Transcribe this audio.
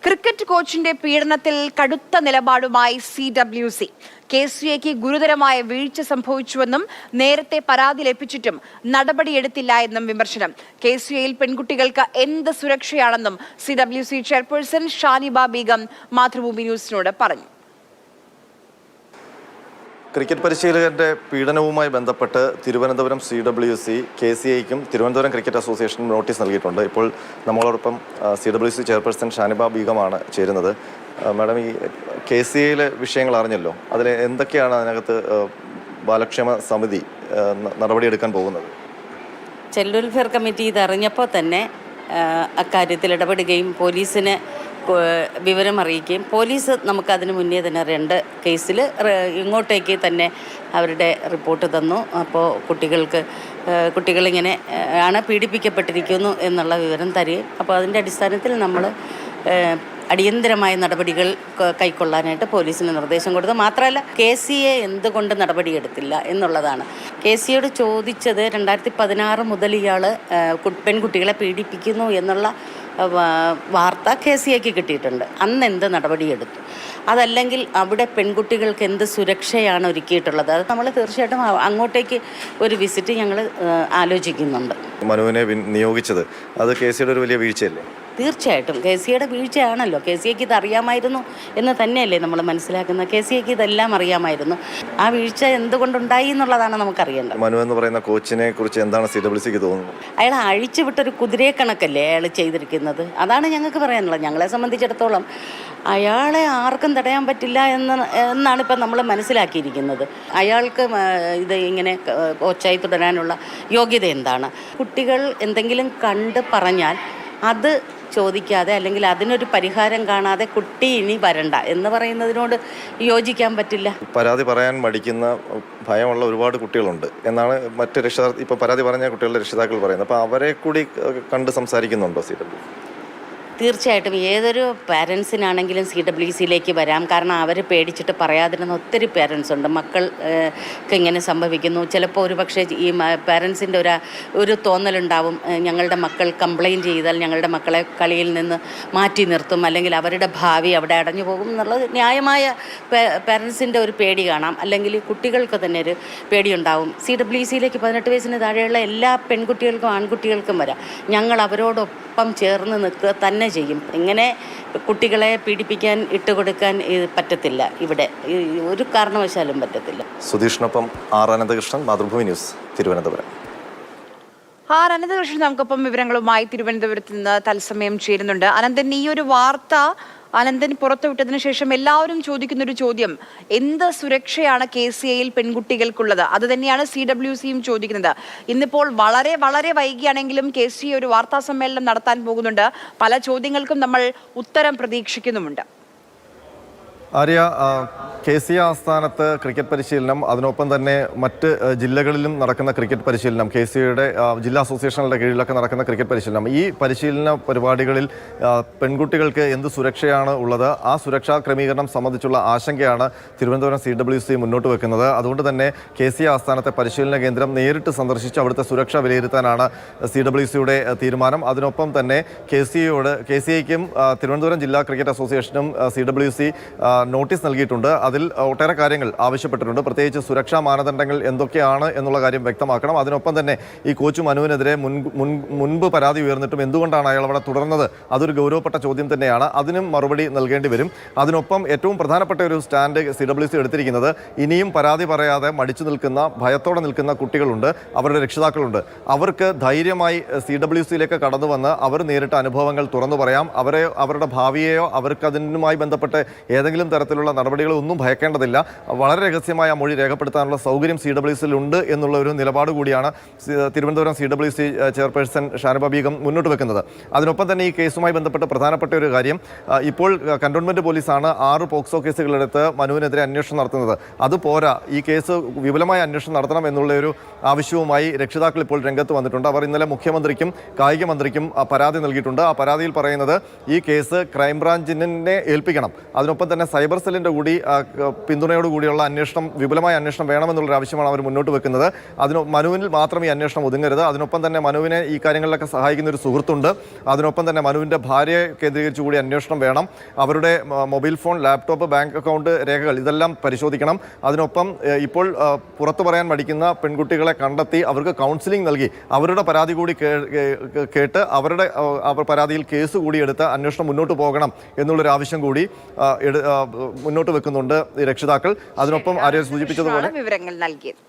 Cricket കോച്ചിന്റെ പീഡനത്തിൽ കടുത്ത നിലപാടുമായി CWC. KCAക്ക് ഗുരുതരമായ വീഴ്ച സംഭവിച്ചുവെന്നും നേരത്തെ പരാതി ലഭിച്ചിട്ടും നടപടിയെടുത്തില്ല എന്നും വിമർശനം. KCAയിൽ പെൺകുട്ടികൾക്ക് എന്ത് സുരക്ഷയാണെന്നും CWC ചെയർപേഴ്സൺ ഷാനിബ ബീഗം മാതൃഭൂമി ന്യൂസിനോട് പറഞ്ഞു. ക്രിക്കറ്റ് പരിശീലകന്റെ പീഡനവുമായി ബന്ധപ്പെട്ട് തിരുവനന്തപുരം CWC KCAയ്ക്കും തിരുവനന്തപുരം ക്രിക്കറ്റ് അസോസിയേഷനും നോട്ടീസ് നൽകിയിട്ടുണ്ട്. ഇപ്പോൾ നമ്മളോടൊപ്പം CWC ചെയർപേഴ്സൺ ഷാനിബ ബീഗമാണ് ചേരുന്നത്. മാഡം, ഈ KCAയിലെ വിഷയങ്ങൾ അറിഞ്ഞല്ലോ, അതിൽ എന്തൊക്കെയാണ് അതിനകത്ത് ബാലക്ഷേമ സമിതി നടപടിയെടുക്കാൻ പോകുന്നത്? ചൈൽഡ് വെൽഫെയർ കമ്മിറ്റി ഇതറിഞ്ഞപ്പോൾ തന്നെ അക്കാര്യത്തിൽ ഇടപെടുകയും പോലീസിനെ വിവരം അറിയിക്കുകയും പോലീസ് നമുക്കതിന് മുന്നേ തന്നെ 2 കേസിൽ ഇങ്ങോട്ടേക്ക് തന്നെ അവരുടെ റിപ്പോർട്ട് തന്നു. അപ്പോൾ കുട്ടികളിങ്ങനെ ആണ് പീഡിപ്പിക്കപ്പെട്ടിരിക്കുന്നു എന്നുള്ള വിവരം തരികയും അപ്പോൾ അതിൻ്റെ അടിസ്ഥാനത്തിൽ നമ്മൾ അടിയന്തരമായ നടപടികൾ കൈക്കൊള്ളാനായിട്ട് പോലീസിന് നിർദ്ദേശം കൊടുത്തു. മാത്രമല്ല KCA എന്തുകൊണ്ട് നടപടിയെടുത്തില്ല എന്നുള്ളതാണ്. KCAയോട് ചോദിച്ചത് 2016 മുതൽ ഇയാൾ പെൺകുട്ടികളെ പീഡിപ്പിക്കുന്നു എന്നുള്ള വാർത്ത KCAക്ക് കിട്ടിയിട്ടുണ്ട്. അന്ന് എന്ത് നടപടിയെടുത്തു? അതല്ലെങ്കിൽ അവിടെ പെൺകുട്ടികൾക്ക് എന്ത് സുരക്ഷയാണ് ഒരുക്കിയിട്ടുള്ളത്? അത് നമ്മൾ തീർച്ചയായിട്ടും അങ്ങോട്ടേക്ക് ഒരു വിസിറ്റ് ഞങ്ങൾ ആലോചിക്കുന്നുണ്ട്. മനുവിനെ നിയോഗിച്ചത് അത് KCAയുടെ ഒരു വലിയ വീഴ്ചയല്ലേ? തീർച്ചയായിട്ടും KCAയുടെ വീഴ്ചയാണല്ലോ. KCAക്ക് ഇത് അറിയാമായിരുന്നു എന്ന് തന്നെയല്ലേ നമ്മൾ മനസ്സിലാക്കുന്നത്. KCAക്ക് ഇതെല്ലാം അറിയാമായിരുന്നു. ആ വീഴ്ച എന്തുകൊണ്ടുണ്ടായി എന്നുള്ളതാണ് നമുക്കറിയേണ്ടത്. മനു എന്ന് പറയുന്ന കോച്ചിനെ കുറിച്ച് എന്താണ് CWCക്ക് തോന്നുന്നത്? അയാൾ അഴിച്ചു വിട്ടൊരു കുതിരയെ കണക്കല്ലേ അയാൾ ചെയ്തിരിക്കുന്നത്. അതാണ് ഞങ്ങൾക്ക് പറയാനുള്ളത്. ഞങ്ങളെ സംബന്ധിച്ചിടത്തോളം അയാളെ ആർക്കും തടയാൻ പറ്റില്ല എന്നാണ് ഇപ്പം നമ്മൾ മനസ്സിലാക്കിയിരിക്കുന്നത്. അയാൾക്ക് ഇത് ഇങ്ങനെ കോച്ചായി തുടരാനുള്ള യോഗ്യത എന്താണ്? കുട്ടികൾ എന്തെങ്കിലും കണ്ട് പറഞ്ഞാൽ അത് ചോദിക്കാതെ അല്ലെങ്കിൽ അതിനൊരു പരിഹാരം കാണാതെ കുട്ടി ഇനി വരണ്ട എന്ന് പറയുന്നതിനോട് യോജിക്കാൻ പറ്റില്ല. പരാതി പറയാൻ മടിക്കുന്ന ഭയമുള്ള ഒരുപാട് കുട്ടികളുണ്ട് എന്നാണ് മറ്റ് ഇപ്പോൾ പരാതി പറഞ്ഞ കുട്ടികളുടെ രക്ഷിതാക്കൾ പറയുന്നത്. അപ്പോൾ അവരെ കൂടി കണ്ട് സംസാരിക്കുന്നുണ്ടോ CWC? തീർച്ചയായിട്ടും ഏതൊരു പാരൻസിനാണെങ്കിലും CWCയിലേക്ക് വരാം. കാരണം അവർ പേടിച്ചിട്ട് പറയാതിരുന്ന ഒത്തിരി പേരൻസ് ഉണ്ട്. മക്കൾക്ക് ഇങ്ങനെ സംഭവിക്കുന്നു. ചിലപ്പോൾ ഒരു പക്ഷേ ഈ പാരൻസിൻ്റെ ഒരു തോന്നലുണ്ടാവും, ഞങ്ങളുടെ മക്കൾ കംപ്ലയിൻറ്റ് ചെയ്താൽ ഞങ്ങളുടെ മക്കളെ കളിയിൽ നിന്ന് മാറ്റി നിർത്തും, അല്ലെങ്കിൽ അവരുടെ ഭാവി അവിടെ അടഞ്ഞു പോകും എന്നുള്ളത് ന്യായമായ പാരൻസിൻ്റെ ഒരു പേടി കാണാം. അല്ലെങ്കിൽ കുട്ടികൾക്ക് തന്നെ ഒരു പേടിയുണ്ടാവും. CWCയിലേക്ക് 18 വയസ്സിന് താഴെയുള്ള എല്ലാ പെൺകുട്ടികൾക്കും ആൺകുട്ടികൾക്കും വരാം. ഞങ്ങൾ അവരോടൊപ്പം ചേർന്ന് നിൽക്കുക തന്നെ ചെയ്യും. ഇങ്ങനെ കുട്ടികളെ പീഡിപ്പിക്കാൻ ഇട്ടുകൊടുക്കാൻ പറ്റത്തില്ല. ഇവിടെ ഒരു കാരണവശാലും പറ്റത്തില്ല. സുധീഷിനൊപ്പം അനന്തകൃഷ്ണൻ, മാതൃഭൂമി ന്യൂസ്, തിരുവനന്തപുരം. അനന്തകൃഷ്ണൻ നമുക്കൊപ്പം വിവരങ്ങളുമായി തിരുവനന്തപുരത്ത് നിന്ന് തത്സമയം ചേരുന്നുണ്ട്. അനന്തൻ, ഈ ഒരു വാർത്ത അനന്തൻ പുറത്തുവിട്ടതിന് ശേഷം എല്ലാവരും ചോദിക്കുന്നൊരു ചോദ്യം, എന്ത് സുരക്ഷയാണ് KCAയിൽ പെൺകുട്ടികൾക്കുള്ളത്? അത് തന്നെയാണ് CWCയും ചോദിക്കുന്നത്. ഇന്നിപ്പോൾ വളരെ വളരെ വൈകിയാണെങ്കിലും KCA ഒരു വാർത്താ സമ്മേളനം നടത്താൻ പോകുന്നുണ്ട്. പല ചോദ്യങ്ങൾക്കും നമ്മൾ ഉത്തരം പ്രതീക്ഷിക്കുന്നുമുണ്ട്. ആര്യ, KCA ആസ്ഥാനത്ത് ക്രിക്കറ്റ് പരിശീലനം, അതിനൊപ്പം തന്നെ മറ്റ് ജില്ലകളിലും നടക്കുന്ന ക്രിക്കറ്റ് പരിശീലനം, KCAയുടെ ജില്ലാ അസോസിയേഷനുകളുടെ കീഴിലൊക്കെ നടക്കുന്ന ക്രിക്കറ്റ് പരിശീലനം, ഈ പരിശീലന പരിപാടികളിൽ പെൺകുട്ടികൾക്ക് എന്ത് സുരക്ഷയാണ് ഉള്ളത്? ആ സുരക്ഷാ ക്രമീകരണം സംബന്ധിച്ചുള്ള ആശങ്കയാണ് തിരുവനന്തപുരം CWC മുന്നോട്ട് വെക്കുന്നത്. അതുകൊണ്ട് തന്നെ KCA ആസ്ഥാനത്തെ പരിശീലന കേന്ദ്രം നേരിട്ട് സന്ദർശിച്ച് അവിടുത്തെ സുരക്ഷ വിലയിരുത്താനാണ് CWCയുടെ തീരുമാനം. അതിനൊപ്പം തന്നെ KCAയ്ക്കും തിരുവനന്തപുരം ജില്ലാ ക്രിക്കറ്റ് അസോസിയേഷനും CWC നോട്ടീസ് നൽകിയിട്ടുണ്ട്. അതിൽ ഒട്ടേറെ കാര്യങ്ങൾ ആവശ്യപ്പെട്ടിട്ടുണ്ട്. പ്രത്യേകിച്ച് സുരക്ഷാ മാനദണ്ഡങ്ങൾ എന്തൊക്കെയാണ് എന്നുള്ള കാര്യം വ്യക്തമാക്കണം. അതിനൊപ്പം തന്നെ ഈ കോച്ച് മനുവിനെതിരെ മുൻപ് പരാതി ഉയർന്നിട്ടും എന്തുകൊണ്ടാണ് അയാൾ അവിടെ തുടർന്നത്? അതൊരു ഗൗരവപ്പെട്ട ചോദ്യം തന്നെയാണ്. അതിനും മറുപടി നൽകേണ്ടി വരും. അതിനൊപ്പം ഏറ്റവും പ്രധാനപ്പെട്ട ഒരു സ്റ്റാൻഡ് CWC എടുത്തിരിക്കുന്നത്, ഇനിയും പരാതി പറയാതെ മടിച്ചു നിൽക്കുന്ന, ഭയത്തോടെ നിൽക്കുന്ന കുട്ടികളുണ്ട്, അവരുടെ രക്ഷിതാക്കളുണ്ട്. അവർക്ക് ധൈര്യമായി CWCയിലേക്ക് കടന്നു വന്ന് അവർ നേരിട്ട അനുഭവങ്ങൾ തുറന്നു പറയാം. അവരുടെ ഭാവിയെയോ അവർക്ക് അതിനുമായി ബന്ധപ്പെട്ട് ഏതെങ്കിലും തരത്തിലുള്ള നടപടികളൊന്നും ഭയക്കേണ്ടതില്ല. വളരെ രഹസ്യമായ മൊഴി രേഖപ്പെടുത്താനുള്ള സൗകര്യം CWCയിൽ ഉണ്ട് എന്നുള്ള ഒരു നിലപാട് കൂടിയാണ് തിരുവനന്തപുരം CWC ചെയർപേഴ്സൺ ഷാനിബ ബീഗം മുന്നോട്ട് വെക്കുന്നത്. അതിനൊപ്പം തന്നെ ഈ കേസുമായി ബന്ധപ്പെട്ട് പ്രധാനപ്പെട്ട ഒരു കാര്യം, ഇപ്പോൾ കന്റോൺമെന്റ് പോലീസാണ് 6 പോക്സോ കേസുകളെടുത്ത് മനുവിനെതിരെ അന്വേഷണം നടത്തുന്നത്. അതുപോരാ, ഈ കേസ് വിപുലമായ അന്വേഷണം നടത്തണം എന്നുള്ള ഒരു ആവശ്യവുമായി രക്ഷിതാക്കൾ ഇപ്പോൾ രംഗത്ത് വന്നിട്ടുണ്ട്. അവർ ഇന്നലെ മുഖ്യമന്ത്രിക്കും കായിക മന്ത്രിക്കും പരാതി നൽകിയിട്ടുണ്ട്. ആ പരാതിയിൽ പറയുന്നത് ഈ കേസ് ക്രൈംബ്രാഞ്ചിനെ ഏൽപ്പിക്കണം. അതിനൊപ്പം തന്നെ സൈബർ സെല്ലിൻ്റെ കൂടി പിന്തുണയോടുകൂടിയുള്ള അന്വേഷണം, വിപുലമായ അന്വേഷണം വേണമെന്നുള്ളൊരു ആവശ്യമാണ് അവർ മുന്നോട്ട് വെക്കുന്നത്. മനുവിൽ മാത്രം ഈ അന്വേഷണം ഒതുങ്ങരുത്. അതിനൊപ്പം തന്നെ മനുവിനെ ഈ കാര്യങ്ങളിലൊക്കെ സഹായിക്കുന്ന ഒരു സുഹൃത്തുണ്ട്. അതിനൊപ്പം തന്നെ മനുവിൻ്റെ ഭാര്യയെ കേന്ദ്രീകരിച്ച് കൂടി അന്വേഷണം വേണം. അവരുടെ mobile phone, laptop, bank account രേഖകൾ ഇതെല്ലാം പരിശോധിക്കണം. അതിനൊപ്പം ഇപ്പോൾ പുറത്തു പറയാൻ മടിക്കുന്ന പെൺകുട്ടികളെ കണ്ടെത്തി അവർക്ക് കൗൺസിലിംഗ് നൽകി അവരുടെ പരാതി കൂടി കേട്ട് അവരുടെ പരാതിയിൽ കേസ് കൂടി എടുത്ത് അന്വേഷണം മുന്നോട്ട് പോകണം എന്നുള്ളൊരു ആവശ്യം കൂടി മുന്നോട്ട് വെക്കുന്നുണ്ട് രക്ഷിതാക്കൾ. അതിനൊപ്പം ആര്യ സൂചിപ്പിച്ചതുപോലെ വിവരങ്ങൾ നൽകിയത്.